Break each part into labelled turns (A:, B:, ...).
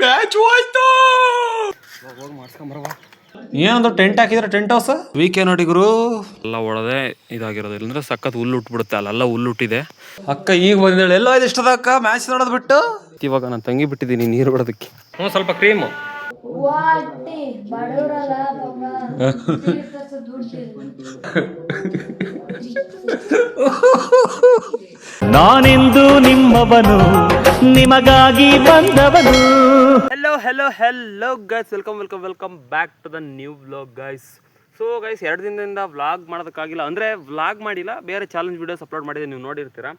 A: Match ಹೋಯ್ತು. ಹೋಗಿ ಮಾಡ್ಸ್ಕೊಂಬರವ. ಏನಂದ್ರೆ ಟೆಂಟ್ ಹಾಕಿದ್ರೆ ಟೆಂಟ್ ಹೌಸ್ ವೀಕೆ ನೋಡಿ ಗುರು ಎಲ್ಲ ಒಳದೆ ಇದಾಗಿರೋದು. ಇಲ್ಲಂದ್ರೆ ಸಖತ್ ಹುಲ್ಲು ಉಟ್ಬಿಡುತ್ತೆ. ಅಲ್ಲೆಲ್ಲ ಹುಲ್ಲು ಹುಟ್ಟಿದೆ. ಅಕ್ಕ ಈಗ ಬಂದಿದ್ದಾಳೆ. ಎಲ್ಲೋ ಇದು ಇಷ್ಟದ ಅಕ್ಕ ಮ್ಯಾಚ್ ನೋಡೋದು ಬಿಟ್ಟು. ಇವಾಗ ನಾನು ತಂಗಿ ಬಿಟ್ಟಿದ್ದೀನಿ ನೀರು ಬಿಡೋದಕ್ಕೆ. ಸ್ವಲ್ಪ ಕ್ರೀಮು
B: ನಾನೆಂದು ನಿಮ್ಮವನು ನಿಮಗಾಗಿ ಬಂದವನು.
A: Hello guys, welcome back to the new vlog guys. So guys 2 ದಿನದಿಂದ ವ್ಲಾಗ್ ಮಾಡೋದಕ್ಕಾಗಿಲ್ಲ. ಅಂದರೆ ವ್ಲಾಗ್ ಮಾಡಿಲ್ಲ, ಬೇರೆ ಚಾಲೆಂಜ್ ವೀಡಿಯೋಸ್ ಅಪ್ಲೋಡ್ ಮಾಡಿದ್ದೆ, ನೀವು ನೋಡಿರ್ತೀರಾ.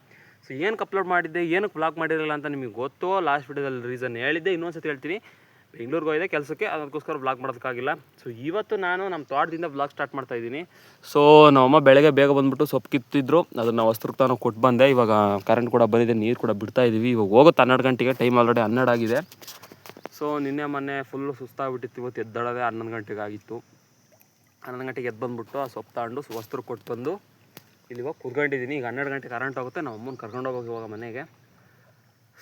A: ಸೊ ಏನಕ್ಕೆ ಅಪ್ಲೋಡ್ ಮಾಡಿದ್ದೆ, ಏನಕ್ಕೆ ವ್ಲಾಗ್ ಮಾಡಿರಲಿಲ್ಲ ಅಂತ ನಿಮಗೆ ಗೊತ್ತು. ಲಾಸ್ಟ್ ವೀಡಿಯೋದಲ್ಲಿ ರೀಸನ್ ಹೇಳಿದ್ದೆ, ಇನ್ನೊಂದ್ಸತಿ ಹೇಳ್ತೀನಿ. ಬೆಂಗಳೂರಿಗೆ ಹೋಗಿದೆ ಕೆಲಸಕ್ಕೆ, ಅದಕ್ಕೋಸ್ಕರ ವ್ಲಾಗ್ ಮಾಡೋದಕ್ಕಾಗಿಲ್ಲ. ಸೊ ಇವತ್ತು ನಾನು ನಮ್ಮ ತೋಟದಿಂದ ವ್ಲಾಗ್ ಸ್ಟಾರ್ಟ್ ಮಾಡ್ತಾ ಇದ್ದೀನಿ. ಸೊ ನಮ್ಮಮ್ಮ ಬೆಳಗ್ಗೆ ಬೇಗ ಬಂದುಬಿಟ್ಟು ಸೊಪ್ಪು ಕಿತ್ತಿದ್ರು, ಅದನ್ನು ವಸ್ತ್ರಕ್ಕೆ ನಾನು ಕೊಟ್ಟು ಬಂದೆ. ಇವಾಗ ಕರೆಂಟ್ ಕೂಡ ಬಂದಿದೆ, ನೀರು ಕೂಡ ಬಿಡ್ತಾ ಇದ್ದೀವಿ. ಇವಾಗ ಹೋಗುತ್ತೆ 12 ಗಂಟೆಗೆ, ಟೈಮ್ ಆಲ್ರೆಡಿ 12 ಆಗಿದೆ. ಸೊ ನಿನ್ನೆ ಮೊನ್ನೆ ಫುಲ್ಲು ಸುಸ್ತಾಗ್ಬಿಟ್ಟಿತ್ತು. ಇವತ್ತು ಎದ್ದಳದೆ 11 ಗಂಟೆಗೆ ಆಗಿತ್ತು. 11 ಗಂಟೆಗೆ ಎದ್ದು ಬಂದುಬಿಟ್ಟು ಆ ಸೊಪ್ಪು ತಗೊಂಡು ವಸ್ತ್ರ ಕೊಟ್ಟು ಬಂದು ಇಲ್ಲಿ ಇವಾಗ ಕುತ್ಕೊಂಡಿದ್ದೀನಿ. ಈಗ 12 ಗಂಟೆಗೆ ಕರೆಂಟ್ ಹೋಗುತ್ತೆ, ನಮ್ಮ ಅಮ್ಮನ ಕರ್ಕೊಂಡು ಹೋಗೋಕೆ ಇವಾಗ ಮನೆಗೆ.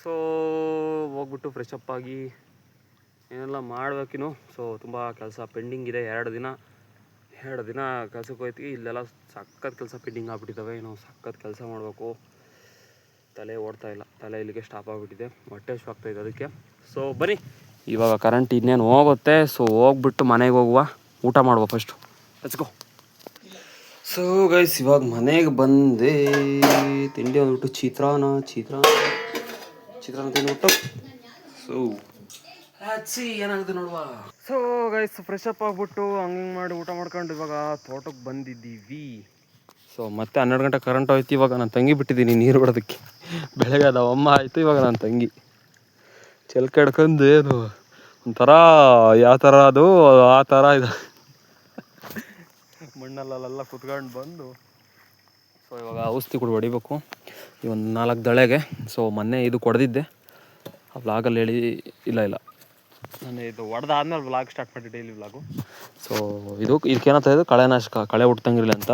A: ಸೊ ಹೋಗ್ಬಿಟ್ಟು ಫ್ರೆಶ್ ಅಪ್ ಆಗಿ ಏನೆಲ್ಲ ಮಾಡಬೇಕಿನ್ನು. ಸೊ ತುಂಬ ಕೆಲಸ ಪೆಂಡಿಂಗ್ ಇದೆ. 2 ದಿನ ಕೆಲಸಕ್ಕೆ ಹೋಯ್ತೀವಿ. ಇಲ್ಲೆಲ್ಲ ಸಖತ್ ಕೆಲಸ ಪೆಂಡಿಂಗ್ ಆಗಿಬಿಟ್ಟಿದ್ದಾವೆ. ನಾವು ಸಖತ್ ಕೆಲಸ ಮಾಡಬೇಕು. ತಲೆ ಓಡ್ತಾ ಇಲ್ಲ, ತಲೆ ಇಲ್ಲಿಗೆ ಸ್ಟಾಪ್ ಆಗಿಬಿಟ್ಟಿದೆ, ಹೊಟ್ಟೆ ಆಗ್ತಾಯಿದೆ ಅದಕ್ಕೆ. ಸೊ ಬನ್ನಿ ಇವಾಗ ಕರೆಂಟ್ ಇನ್ನೇನು ಹೋಗುತ್ತೆ. ಸೊ ಹೋಗ್ಬಿಟ್ಟು ಮನೆಗೆ ಹೋಗುವ, ಊಟ ಮಾಡುವ first. Let's go. So guys ಇವಾಗ ಮನೆಗೆ ಬಂದೆ. ತಿಂಡಿ ಅಂದ್ಬಿಟ್ಟು ಚಿತ್ರಾನ್ನ ತಿಂದ್ಬಿಟ್ಟು ಸೊ ಹಚ್ಚಿ ಏನಾಗುತ್ತೆ ನೋಡುವ. ಸೊ ಗೈಸ್ ಫ್ರೆಶ್ ಅಪ್ ಆಗಿಬಿಟ್ಟು ಹಂಗೆ ಮಾಡಿ ಊಟ ಮಾಡ್ಕೊಂಡು ಇವಾಗ ತೋಟಕ್ಕೆ ಬಂದಿದ್ದೀವಿ. ಸೊ ಮತ್ತೆ 12 ಗಂಟೆ ಕರೆಂಟ್ ಹೋಯ್ತು. ಇವಾಗ ನಾನು ತಂಗಿ ಬಿಟ್ಟಿದ್ದೀನಿ ನೀರು ಬಿಡೋದಕ್ಕೆ. ಬೆಳಗ್ಗೆ ಅದು ಅಮ್ಮ ಆಯಿತು, ಇವಾಗ ನಾನು ತಂಗಿ ಚೆಲ್ಕೆ ಹಿಡ್ಕೊಂಡು ಏನು ಒಂಥರ ಯಾವ ಥರ ಅದು ಆ ಥರ ಇದು ಮಣ್ಣಲ್ಲೆಲ್ಲ ಕುತ್ಕೊಂಡು ಬಂದು. ಸೊ ಇವಾಗ ಔಷಧಿ ಕೂಡ ಹೊಡಿಬೇಕು ಈ ಒಂದು 4 ದಳೆಗೆ. ಸೊ ಮೊನ್ನೆ ಇದು ಕೊಡ್ದಿದ್ದೆ, ಆ ವ್ಲಾಗಲ್ಲಿ ಹೇಳಿ ಇಲ್ಲ ನಾನು ಇದು ಹೊಡೆದಾದ್ಮೇಲೆ ವ್ಲಾಗ್ ಸ್ಟಾರ್ಟ್ ಮಾಡಿ ಡೈಲಿ ವ್ಲಾಗು. ಸೊ ಇದಕ್ಕೇನಂತ ಇದು ಕಳೆನಾಶಕ, ಕಳೆ ಹುಟ್ಟಂಗಿರಲಿ ಅಂತ.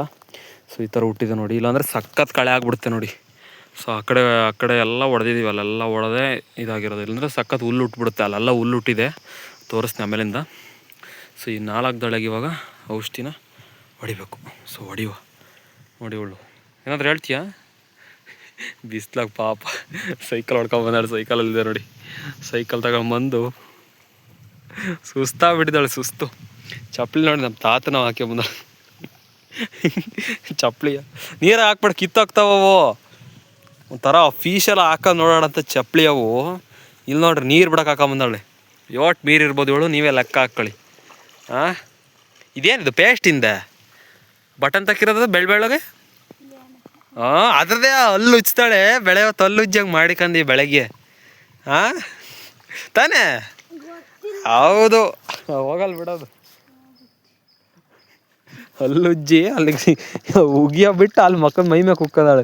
A: ಸೊ ಈ ಥರ ಹುಟ್ಟಿದೆ ನೋಡಿ, ಇಲ್ಲಾಂದರೆ ಸಖತ್ ಕಳೆ ಆಗಿಬಿಡುತ್ತೆ ನೋಡಿ. ಸೊ ಆ ಕಡೆ ಎಲ್ಲ ಹೊಡೆದಿದ್ದೀವಿ, ಅಲ್ಲೆಲ್ಲ ಹೊಡೆದೇ ಇದಾಗಿರೋದು. ಇಲ್ಲಾಂದರೆ ಸಖತ್ ಹುಲ್ಲು ಹುಟ್ಬಿಡುತ್ತೆ. ಅಲ್ಲೆಲ್ಲ ಹುಲ್ಲು ಹುಟ್ಟಿದೆ, ತೋರಿಸ್ತೀನಿ ಆಮೇಲಿಂದ. ಸೊ ಈ 4 ದಳೆಗೆ ಇವಾಗ ಔಷಧಿನ ಹೊಡಿಬೇಕು. ಸೊ ಹೊಡಿಯುವ ನೋಡಿ. ಏನಾದರೂ ಹೇಳ್ತೀಯಾ? ಬಿಸ್ಲಾಗ ಪಾಪ ಸೈಕಲ್ ಹೊಡ್ಕೊಂಬಂದಾಳೆ. ಸೈಕಲಲ್ಲಿದೆ ನೋಡಿ, ಸೈಕಲ್ ತಗೊಂಬಂದು ಸುಸ್ತಾಗ್ಬಿಟ್ಟಿದ್ದಾಳೆ. ಸುಸ್ತು ಚಪ್ಪಲಿ ನೋಡಿ ನಮ್ಮ ತಾತನ ಹಾಕಿ ಬಂದ. ಚಪ್ಪಲಿಯ ನೀರು ಹಾಕ್ಬಿಟ್ಟು ಕಿತ್ತಾಗ್ತಾವವು. ಒಂಥರ ಫೀಶೆಲ್ಲ ಹಾಕೋದು ನೋಡೋಣ ಅಂತ ಚಪ್ಪಲಿ ಅವು. ಇಲ್ಲಿ ನೋಡ್ರಿ ನೀರು ಬಿಡಕ್ಕೆ ಹಾಕೊಂಬಂದಾಳೆ. ಯೋಟ್ ನೀರು ಇರ್ಬೋದು ಇವಳು, ನೀವೇ ಲೆಕ್ಕ ಹಾಕ್ಕೊಳ್ಳಿ. ಇದೇನಿದು ಪೇಸ್ಟಿಂದ ಬಟನ್ ತಕ್ಕಿರೋದು ಬೆಳಗ್ಗೆ. ಅದ್ರದ್ದೇ ಹಲ್ಲು ಉಚ್ತಾಳೆ. ಹೊತ್ತು ಹಲ್ಲು ಉಜ್ಜಂಗೆ ಮಾಡಿಕಂದು ಬೆಳಗ್ಗೆ ತಾನೇ? ಹೌದು, ಹೋಗಲ್ಲ ಬಿಡೋದು. ಹಲ್ಲುಜ್ಜಿ ಅಲ್ಲಿಗೆ ಉಗಿಯ ಬಿಟ್ಟು ಅಲ್ಲಿ ಮಕ್ಕಳ ಮೈ ಮೇಲೆ ಕುಕ್ಕದಾಳೆ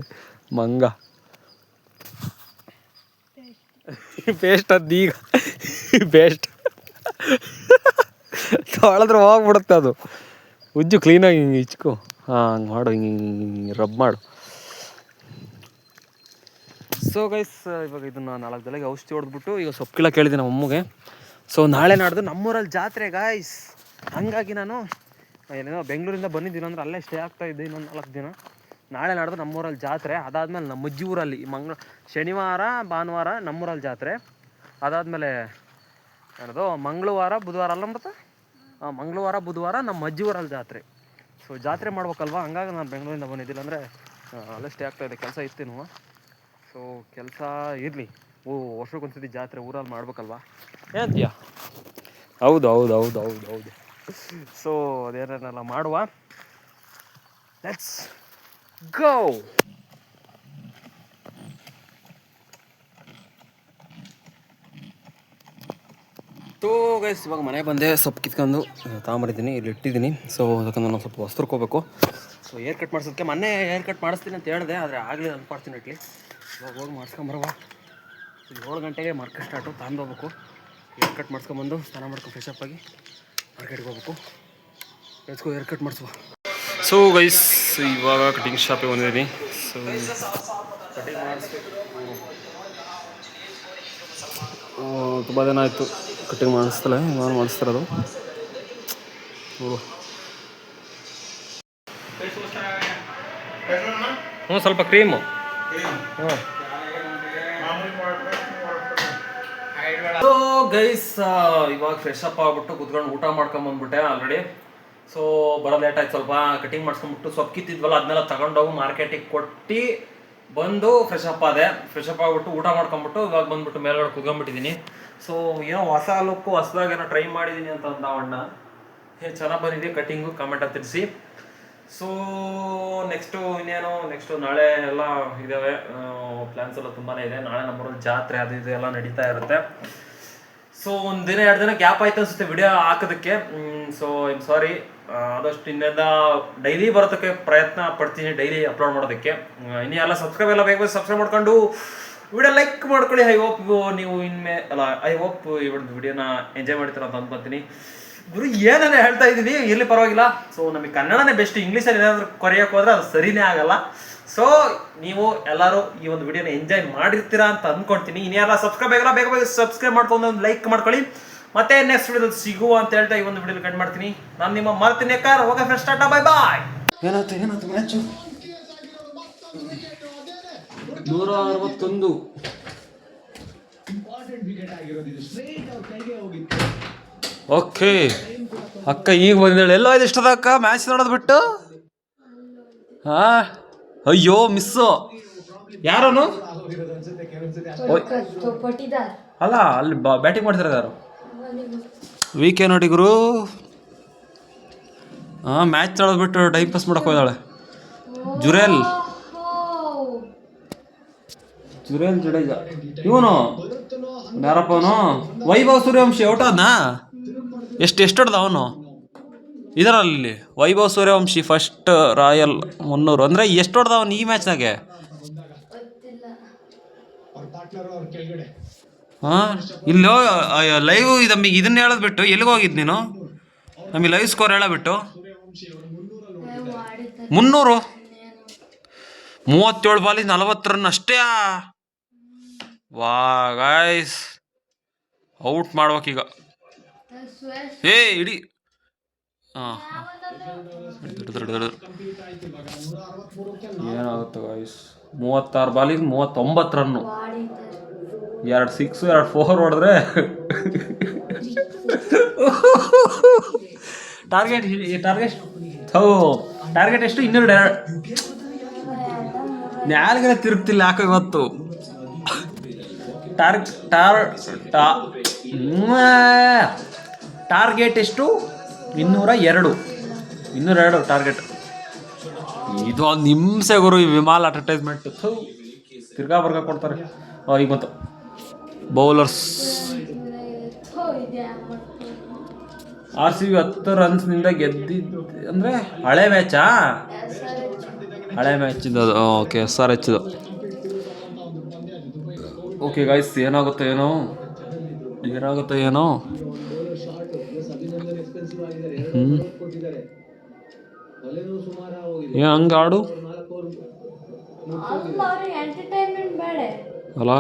A: ಮಂಗ. ಪೇಸ್ಟ್ ಈಗ ಪೇಸ್ಟ್ ತೊಳೆದ್ರೆ ಹೋಗ್ಬಿಡುತ್ತೆ ಅದು. ಉಜ್ಜು ಕ್ಲೀನಾಗಿ ಹಿಂಗೆ ಇಚ್ಕೊ. ಹಂಗೆ ಮಾಡು, ಹಿಂಗೆ ರಬ್ ಮಾಡು. ಸೊ ಗೈಸ್ ಇವಾಗ ಇದನ್ನು 4 ದಳೆಗೆ ಔಷಧಿ ಹೊಡೆದ್ಬಿಟ್ಟು ಈಗ ಸೊಪ್ಪು ಕೀಳಕ್ಕೆ ಕೇಳಿದೆ ನಮ್ಮ ಅಮ್ಮಗೆ. ಸೊ ನಾಳೆ ನಾಡ್ದು ನಮ್ಮೂರಲ್ಲಿ ಜಾತ್ರೆ ಗಾಯ್ಸ್. ಹಂಗಾಗಿ ನಾನು ಏನೇನೋ ಬೆಂಗಳೂರಿಂದ ಬಂದಿದ್ದೀನಿ, ಅಂದರೆ ಅಲ್ಲೇ ಸ್ಟೇ ಆಗ್ತಾಯಿದ್ದೆ ಇನ್ನೊಂದು 4 ದಿನ. ನಾಳೆ ನಾಡ್ದು ನಮ್ಮೂರಲ್ಲಿ ಜಾತ್ರೆ. ಅದಾದಮೇಲೆ ನಮ್ಮ ಅಜ್ಜಿ ಊರಲ್ಲಿ ಶನಿವಾರ ಭಾನುವಾರ ನಮ್ಮೂರಲ್ಲಿ ಜಾತ್ರೆ. ಅದಾದಮೇಲೆ ಏನದು ಮಂಗಳವಾರ ಬುಧವಾರ ಅಲ್ಲ ಮತ್ತೆ ಮಂಗಳವಾರ ಬುಧವಾರ ನಮ್ಮ ಅಜ್ಜಿ ಊರಲ್ಲಿ ಜಾತ್ರೆ. ಸೊ ಜಾತ್ರೆ ಮಾಡ್ಬೇಕಲ್ವ, ಹಂಗಾಗಿ ನಾನು ಬೆಂಗಳೂರಿಂದ ಬಂದಿದ್ದಿಲ್ಲ, ಅಂದರೆ ಅಲ್ಲೇ ಸ್ಟೇ ಆಗ್ತಾಯಿದ್ದೆ, ಕೆಲಸ ಇತ್ತೇನು. ಸೊ ಕೆಲಸ ಇರಲಿ, ವರ್ಷಕ್ಕೊಂದ್ಸತಿ ಜಾತ್ರೆ ಊರಲ್ಲಿ ಮಾಡ್ಬೇಕಲ್ವ, ಏನಂತೀಯ? ಹೌದು. ಸೊ ಅದೇನೆಲ್ಲ ಮಾಡುವ. Let's go. ಸೊ ಗೈಸ್ ಇವಾಗ ಮನೆಗೆ ಬಂದೆ, ಸೊಪ್ಪು ಕಿತ್ಕೊಂಡು ತಗೊಂಬರಿದ್ದೀನಿ, ಇಲ್ಲಿ ಇಟ್ಟಿದ್ದೀನಿ. ಸೊ ಅದಕ್ಕೆ ನಾನು ಸ್ವಲ್ಪ ವಸ್ತ್ರಕ್ಕೆ ಹೋಗ್ಬೇಕು. ಸೊ ಏರ್ ಕಟ್ ಮಾಡಿಸೋದಕ್ಕೆ ಮೊನ್ನೆ ಏರ್ ಕಟ್ ಮಾಡಿಸ್ತೀನಿ ಅಂತ ಹೇಳಿದೆ, ಆದರೆ ಆಗಲಿಲ್ಲ ಅನ್ಫಾರ್ಚುನೇಟ್ಲಿ. ಇವಾಗ ಹೋಗಿ ಮಾಡಿಸ್ಕೊಂಬರುವ. 7 ಗಂಟೆಗೆ ಮಾರ್ಕೆಟ್ ಸ್ಟಾರ್ಟು, ಹೋಗ್ಬೇಕು. ಏರ್ ಕಟ್ ಮಾಡಿಸ್ಕೊಂಬಂದು ಸ್ನಾನ ಮಾಡ್ಕೊಂಡು ಫ್ರೆಶ್ ಅಪ್ ಆಗಿ ಮಾರ್ಕೆಟ್ಗೆ ಹೋಗ್ಬೇಕು. ಲೆಟ್ಸ್ ಗೋ, ಏರ್ ಕಟ್ ಮಾಡಿಸುವ. ಸೊ ಗೈಸ್ ಇವಾಗ ಕಟಿಂಗ್ ಶಾಪಿಗೆ ಬಂದಿದ್ದೀನಿ. ಸೊ ಕಟಿಂಗ್ ಮಾಡಿಸ್ಬೇಕು. ತುಂಬ ದಿನ ಆಯಿತು ಕಟ್ಟಿಂಗ್ ಮಾಡಿಸ್ತಲ್ಲ, ನಾನು ಮಾಡಿಸ್ತಿರೋದು. ಹ್ಞೂ ಸ್ವಲ್ಪ ಕ್ರೀಮು. ಹ್ಞೂ ಗೈಸ್, ಇವಾಗ ಫ್ರೆಶ್ ಅಪ್ ಆಗ್ಬಿಟ್ಟು ಕುತ್ಕೊಂಡು ಊಟ ಮಾಡ್ಕೊಂಬಂದ್ಬಿಟ್ಟೆ ಆಲ್ರೆಡಿ. ಸೊ ಬರೋ ಲೇಟ್ ಆಯ್ತು, ಸ್ವಲ್ಪ ಕಟಿಂಗ್ ಮಾಡಿಸ್ಕೊಂಡ್ಬಿಟ್ಟು ಸೊಪ್ಪು ಕಿತ್ತಿದ್ವಲ್ಲ ಅದನ್ನೆಲ್ಲ ತಗೊಂಡೋಗಿ ಮಾರ್ಕೆಟಿಗೆ ಕೊಟ್ಟು ಬಂದು ಫ್ರೆಶ್ ಅಪ್ ಆದೆ. ಫ್ರೆಶ್ ಅಪ್ ಆಗ್ಬಿಟ್ಟು ಊಟ ಮಾಡ್ಕೊಂಬಿಟ್ಟು ಇವಾಗ ಬಂದ್ಬಿಟ್ಟು ಮೇಲ್ಗಡೆ ಕುತ್ಕೊಂಡ್ಬಿಟ್ಟಿದ್ದೀನಿ. ಸೊ ಏನೋ ಹೊಸ ಲುಕ್ಕು ಹೊಸದಾಗಿ ಏನೋ ಟ್ರೈ ಮಾಡಿದ್ದೀನಿ ಅಂತ ಅಂದ ಅಣ್ಣ. ಚೆನ್ನಾಗಿ ಬಂದಿದೆ ಕಟಿಂಗು, ಕಮೆಂಟಲ್ಲಿ ತಿಳಿಸಿ. ಸೊ ನೆಕ್ಸ್ಟು ನಾಳೆ ಎಲ್ಲ ಇದ್ದಾವೆ ಪ್ಲ್ಯಾನ್ಸ್ ಎಲ್ಲ ತುಂಬಾ ಇದೆ. ನಾಳೆ ನಮ್ಮೂರಲ್ಲಿ ಜಾತ್ರೆ ಅದು ಇದು ಎಲ್ಲ ನಡೀತಾ ಇರುತ್ತೆ. ಸೊ ಒಂದು ದಿನ 2 ದಿನ ಗ್ಯಾಪ್ ಆಯ್ತು ಅನಿಸುತ್ತೆ ವಿಡಿಯೋ ಹಾಕೋದಕ್ಕೆ. So I'm sorry. ಆದಷ್ಟು ಇನ್ನೆಲ್ಲ ಡೈಲಿ ಬರೋದಕ್ಕೆ ಪ್ರಯತ್ನ ಪಡ್ತೀನಿ, ಡೈಲಿ ಅಪ್ಲೋಡ್ ಮಾಡೋದಕ್ಕೆ. ಇನ್ನೂ ಎಲ್ಲ ಸಬ್ಸ್ಕ್ರೈಬ್ ಎಲ್ಲ ಬೇಗ ಸಬ್ಸ್ಕ್ರೈಬ್ ಮಾಡ್ಕೊಂಡು ವಿಡಿಯೋ ಲೈಕ್ ಮಾಡ್ಕೊಳ್ಳಿ. ಐ ಹೋಪ್ ನೀವು ಐ ಹೋಪ್ ಈ ಒಂದು ವಿಡಿಯೋನ ಎಂಜಾಯ್ ಮಾಡ್ತೀರ ಅಂತ ಅಂದ್ಕೊತೀನಿ. ಗುರು ಏನೇ ಹೇಳ್ತಾ ಇದ್ದೀನಿ, ಇರಲಿ ಪರವಾಗಿಲ್ಲ. ಸೊ ನಮಗೆ ಕನ್ನಡನೇ ಬೆಸ್ಟ್, ಇಂಗ್ಲೀಷಲ್ಲಿ ಏನಾದರೂ ಕೊರೆಯೋಕೆ ಹೋದ್ರೆ ಅದು ಸರಿನೇ ಆಗಲ್ಲ. ಸೊ ನೀವು ಎಲ್ಲರೂ ಈ ಒಂದು ವಿಡಿಯೋನ ಎಂಜಾಯ್ ಮಾಡಿರ್ತೀರಾ ಅಂತ ಅಂದ್ಕೊಳ್ತೀನಿ. ಇನ್ನೆಲ್ಲ ಸಬ್ಸ್ಕ್ರೈಬ್ ಆಗಲ್ಲ, ಬೇಗ ಬೇಗ ಸಬ್ಸ್ಕ್ರೈಬ್ ಮಾಡ್ಕೊಂಡು ಒಂದು ಲೈಕ್ ಮಾಡ್ಕೊಳ್ಳಿ. ಮತ್ತೆ ನೆಕ್ಸ್ಟ್ ವಿಡಿಯೋದಲ್ಲಿ ಸಿಗುವ ಅಂತ ಹೇಳ್ತಾ ಈ ಒಂದು ವಿಡಿಯೋಲಿ ಕಟ್ ಮಾಡ್ತೀನಿ. ನಾನು ನಿಮ್ಮ ಮಾರ್ತಿನಿ ಅಕ್ಕಾರ್. Okay friends, tata, bye bye. ಏನಾಯ್ತು ಮ್ಯಾಚು 161. ಓಕೆ ಅಕ್ಕ ಈಗ ಬಂದೇಳು. ಎಲ್ಲೋ ಇದು ಇಷ್ಟದ ಅಕ್ಕ ಮ್ಯಾಚ್ ನೋಡೋದು ಬಿಟ್ಟು? ಹಾಂ, ಅಯ್ಯೋ ಮಿಸ್ಸು. ಯಾರನು ಅಲ್ಲ, ಅಲ್ಲಿ ಬ್ಯಾಟಿಂಗ್ ಮಾಡ್ತಿರೋದು ಯಾರು? ವೀಕೆ ನೋಡಿ ಗುರು. ಹಾಂ, ಮ್ಯಾಚ್ ನೋಡೋದು ಬಿಟ್ಟು ಟೈಮ್ ಪಾಸ್ ಮಾಡಕ್ಕೆ ಹೋದಾಳೆ. ಜುರೇಲ್ ಜಡೇಜಾ. ಇವನು ಯಾರಪ್ಪ ಅವನು? ವೈಭವ್ ಸೂರ್ಯವಂಶಿ ಔಟ್ ಆದ್ನಾ? ಎಷ್ಟು ಹೊಡೆದ ಅವನು ಇದರಲ್ಲಿ? Vaibhav Suryavanshi first royal 300. ಅಂದರೆ ಎಷ್ಟು ಹೊಡೆದ ಅವನು ಈ ಮ್ಯಾಚ್ನಾಗೆ? ಹಾಂ, ಇಲ್ಲೋ ಲೈವ್ ನಮಗೆ ಇದನ್ನ ಹೇಳೋದು ಬಿಟ್ಟು ಎಲ್ಲಿಗೆ ಹೋಗಿದ್ದು ನೀನು? ನಮಗೆ ಲೈವ್ ಸ್ಕೋರ್ ಹೇಳಬಿಟ್ಟು 300, 37 ಬಾಲಿಗೆ 40 ರನ್ ಅಷ್ಟೇ. ವಾ ಗಾಯ್ಸ್, ಔಟ್ ಮಾಡ್ಬೇಕೀಗ. ಇಡೀ ಹಾಂ ಏನಾಗುತ್ತೆ ಗಾಯ್ಸ್? 36 ಬಾಲಿಗೆ 39 ರನ್ನು, 2 6 2 4 ಹೊಡೆದ್ರೆ ಟಾರ್ಗೆಟ್ ಎಷ್ಟು? 202. ನ್ಯಾಲ್ಗಡೆ ತಿರುಗ್ತಿಲ್ಲ ಯಾಕೆ ಇವತ್ತು? ಟಾರ್ಗೆಟ್ ಎಷ್ಟು? 202 ಟಾರ್ಗೆಟ್. ಇದು ಒಂದು ಹಿಂಸೆ ಗುರು ಈ ವಿಮಾಲ್ ಅಡ್ವರ್ಟೈಸ್ಮೆಂಟ್. ತಿರ್ಗಾ ಬರ್ಗ ಕೊಡ್ತಾರೆ. ಈಗ ಬಂತು ಬೌಲರ್ಸ್. RCB 10 ರನ್ಸ್ನಿಂದ ಗೆದ್ದಿದ್ದು. ಅಂದರೆ ಹಳೆ ಮ್ಯಾಚಾ? ಹಳೆ ಮ್ಯಾಚ್ ಇದು. ಓಕೆ, SRH ಇದು. ಓಕೆ ಗಾಯ್ಸ್, ಏನಾಗುತ್ತೋ ಏನೋ. ಹಂಗೆ ಆಡು ಅಲ್ಲ.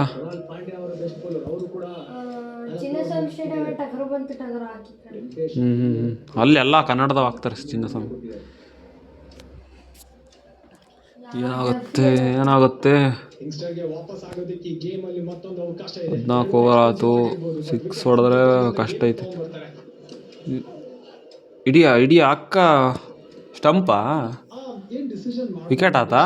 A: ಅಲ್ಲಿ ಎಲ್ಲ ಕನ್ನಡದವ ಹಾಕ್ತಾರೆ. ಚಿನ್ನಸ್ವಾಮಿ ಏನಾಗುತ್ತೆ 14 ಓವರ್ ಆಯ್ತು. 6 ಹೊಡೆದ್ರೆ ಕಷ್ಟ ಐತೆ. ಇಡೀ ಅಕ್ಕ ಸ್ಟಂಪಾ? ವಿಕೆಟ್ ಆತಾ?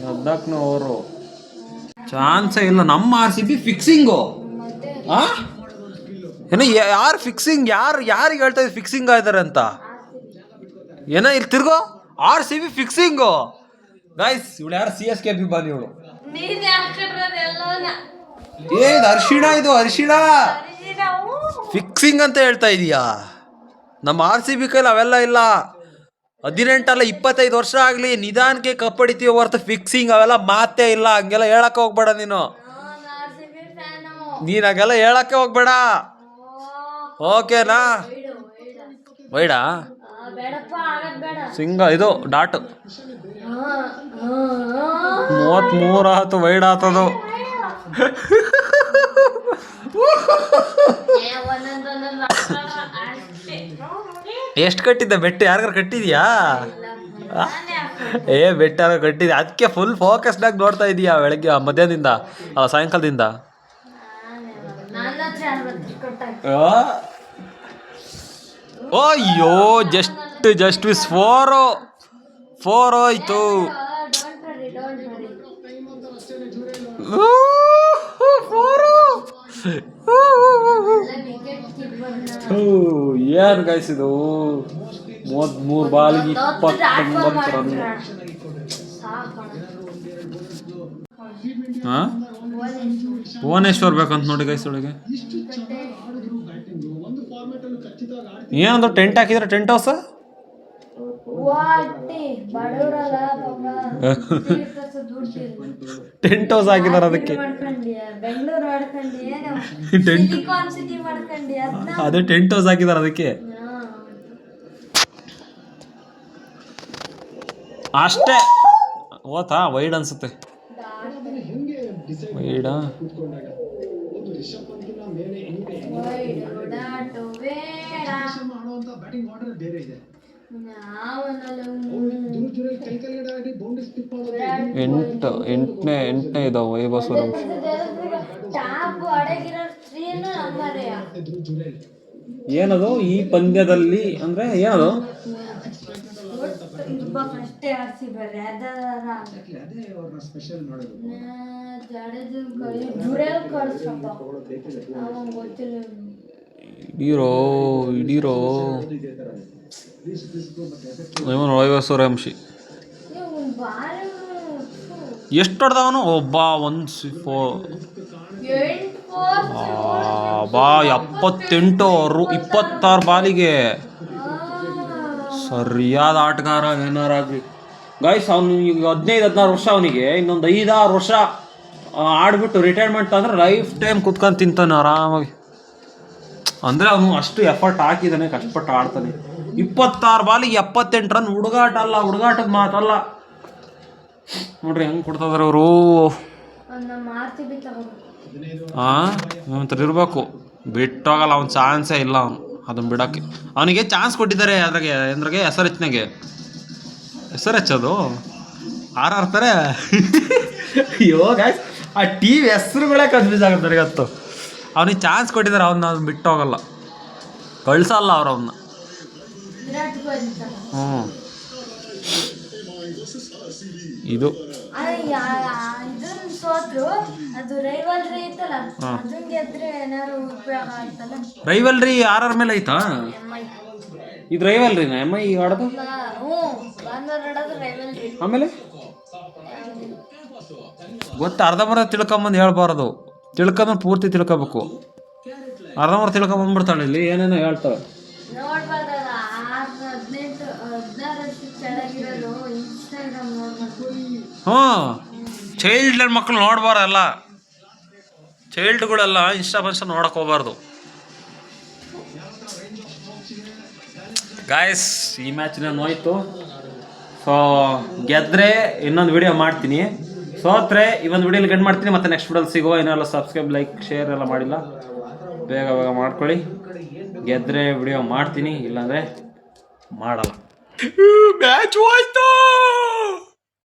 A: 14 ಓವರು. ಚಾನ್ಸೇ ಇಲ್ಲ. ನಮ್ಮ RCB ಫಿಕ್ಸಿಂಗು. ಏನೋ ಯಾರು ಫಿಕ್ಸಿಂಗ್? ಯಾರಿಗೆ ಹೇಳ್ತಾ ಇದ್ದೀವಿ ಫಿಕ್ಸಿಂಗ್ ಆಯ್ತಾರೆ ಅಂತ? ಏನೋ ಇಲ್ಲಿ ತಿರ್ಗೋ RCB ಫಿಕ್ಸಿಂಗು ಗೈಸ್. ಇವಳು ಯಾರು? CSK ಅಭಿಮಾನಿ ಇವಳು. ಇದು ಅರಿಶಿಣ ಫಿಕ್ಸಿಂಗ್ ಅಂತ ಹೇಳ್ತಾ ಇದೀಯಾ? ನಮ್ಮ RCB ಕೈಲಿ ಅವೆಲ್ಲ ಇಲ್ಲ. 18 ಅಲ್ಲ 25 ವರ್ಷ ಆಗಲಿ, ನಿಧಾನಕ್ಕೆ ಕಪ್ಪಡಿತೀವಿ ಹೊರತು ಫಿಕ್ಸಿಂಗ್ ಅವೆಲ್ಲ ಮಾತೇ ಇಲ್ಲ. ಹಂಗೆಲ್ಲ ಹೇಳಕ್ಕೆ ಹೋಗ್ಬೇಡ ನೀನು ಹಾಗೆಲ್ಲ ಹೇಳಕ್ಕೆ ಹೋಗ್ಬೇಡ, ಓಕೆನಾ? ವೈಡಾ ಸಿಂಗ ಇದು ಡಾಟ್ 33 ಆಯ್ತು, ವೈಡ್ ಆತದು. ಎಷ್ಟು ಕಟ್ಟಿದ್ದೆ ಬೆಟ್ಟು? ಯಾರಿಗಾರು ಕಟ್ಟಿದ್ಯಾ? ಬೆಟ್ಟ ಯಾರು ಕಟ್ಟಿದ್ಯಾ? ಅದಕ್ಕೆ ಫುಲ್ ಫೋಕಸ್ಡಾಗಿ ನೋಡ್ತಾ ಇದೀಯಾ ಬೆಳಗ್ಗೆ ಮಧ್ಯಾಹ್ನದಿಂದ ಸಾಯಂಕಾಲದಿಂದ? ಅಯ್ಯೋ ಜಸ್ಟ್ ವಿಸ್ 4 ಹೋಯ್ತು. ಏನು ಗೈಸ್ ಇದು? 33 ಬಾಲಿಗೆ 29 ರನ್. ಭುವನೇಶ್ವರ್ ಬೇಕಂತ ನೋಡಿ ಗೈಸ್ ಒಳಗೆ. ಏನಂದ್ರೆ ಟೆಂಟ್ ಹಾಕಿದ್ರೆ ಟೆಂಟ್ ಹೌಸ್ ಟೆಂಟ್ ಹೌಸ್ ಹಾಕಿದಾರೆ ಅದಕ್ಕೆ. ಅದೇ ಟೆಂಟ್ ಹೌಸ್ ಹಾಕಿದಾರೆ ಅದಕ್ಕೆ ಅಷ್ಟೇ. ಓತಾ ವೈಡ್ ಅನ್ಸುತ್ತೆ. ವೈಡಾ ಎಂಟನೇ ಇದಾವೆ ವೈಭವ್ ಸೂರ್ಯವಂಶಿ. ಏನದು ಈ ಪಂದ್ಯದಲ್ಲಿ ಅಂದ್ರೆ ಏನದು? ಇಡೀರೋ ವೈಭವ್ ಸೂರ್ಯವಂಶಿ ಎಷ್ಟು ಹೊಡೆದವನು? ಒಬ್ಬ 78 26 ಬಾಲಿಗೆ. ಸರಿಯಾದ ಆಟಗಾರ ಏನಾರಾಗ್ಲಿ ಗೈಸ್. ಅವನು ಈಗ 15-16 ವರ್ಷ, ಅವನಿಗೆ ಇನ್ನೊಂದು 5-6 ವರ್ಷ ಆಡ್ಬಿಟ್ಟು ರಿಟೈರ್ಮೆಂಟ್ ಅಂದ್ರೆ ಲೈಫ್ ಟೈಮ್ ಕುತ್ಕೊಂಡು ತಿಂತಾನೆ ಆರಾಮಾಗಿ. ಅಂದರೆ ಅವನು ಅಷ್ಟು ಎಫರ್ಟ್ ಹಾಕಿದ್ದಾನೆ, ಕಷ್ಟಪಟ್ಟು ಆಡ್ತಾನೆ. 26 ಬಾಲಿಗೆ 78 ರನ್. ಹುಡುಗಾಟದ ಮಾತಲ್ಲ ನೋಡ್ರಿ ಹೆಂಗೆ ಕೊಡ್ತಾಯಿದಾರೆ ಅವರು. ಒಂಥರ ಇರಬೇಕು, ಬಿಟ್ಟೋಗಲ್ಲ ಅವ್ನು. ಚಾನ್ಸೇ ಇಲ್ಲ ಅವನು ಅದನ್ನು ಬಿಡೋಕ್ಕೆ. ಅವನಿಗೆ ಚಾನ್ಸ್ ಕೊಟ್ಟಿದ್ದಾರೆ ಅದ್ರಾಗೆ ಹೆಸರು ಹೆಚ್ಚೋದು ಆರ್ತಾರೆ. ಅಯ್ಯೋ ಗಾಯ್ಸ್, ಆ ಟೀಮ್ ಹೆಸರುಗಳೇ ಕನ್ಫ್ಯೂಸ್ ಆಗುತ್ತೆ ನನಗತ್ತು. ಅವನಿಗೆ ಚಾನ್ಸ್ ಕೊಟ್ಟಿದ್ದಾರೆ, ಅವನ್ನ ಬಿಟ್ಟೋಗಲ್ಲ, ಕಳ್ಸಲ್ಲ ಅವ್ರು ಅವನ್ನ. ಇದು ರೈವಲ್ರಿ ಯಾರ ಮೇಲೆ ಐತಾ? ಇದು ರೈವಲ್ರಿನ MI ಆಡೋದು? ಆಮೇಲೆ ಗೊತ್ತ, ಅರ್ಧಂಬರ್ಧ ತಿಳ್ಕೊಂಬಂದು ಹೇಳ್ಬಾರ್ದು, ತಿಳ್ಕೊಂಬಂದು ಪೂರ್ತಿ ತಿಳ್ಕೊಬೇಕು. ಅರ್ಧಂಬರ್ಧ ತಿಳ್ಕೊಂಬಂದ್ಬಿಡ್ತಾಳೆ ಇಲ್ಲಿ, ಏನೇನೋ ಹೇಳ್ತಾಳೆ. ಚೈಲ್ಡ್ ಮಕ್ಕಳು ನೋಡ್ಬಾರಲ್ಲ, ಚೈಲ್ಡ್ಗಳೆಲ್ಲ ಇನ್ಸ್ಟಾ ನೋಡಕ್ಕೆ ಹೋಗ್ಬಾರ್ದು ಗಾಯ್ಸ್. ಈ ಮ್ಯಾಚ್ನ ನೋಯ್ತು. ಸೊ ಗೆದ್ರೆ ಇನ್ನೊಂದು ವಿಡಿಯೋ ಮಾಡ್ತೀನಿ, ಸೋತ್ರೆ ಈ ಒಂದು ವಿಡಿಯೋಲಿ ಗಂಡು ಮಾಡ್ತೀನಿ. ಮತ್ತೆ ನೆಕ್ಸ್ಟ್ ವಿಡಿಯೋಲಿ ಸಿಗುವ. ಏನೆಲ್ಲ ಸಬ್ಸ್ಕ್ರೈಬ್, ಲೈಕ್, ಶೇರ್ ಎಲ್ಲ ಮಾಡಿಲ್ಲ, ಬೇಗ ಮಾಡ್ಕೊಳ್ಳಿ. ಗೆದ್ರೆ ವಿಡಿಯೋ ಮಾಡ್ತೀನಿ, ಇಲ್ಲಾಂದರೆ ಮಾಡಲ್ಲ. ಮ್ಯಾಚ್ ಹೋಯ್ತು.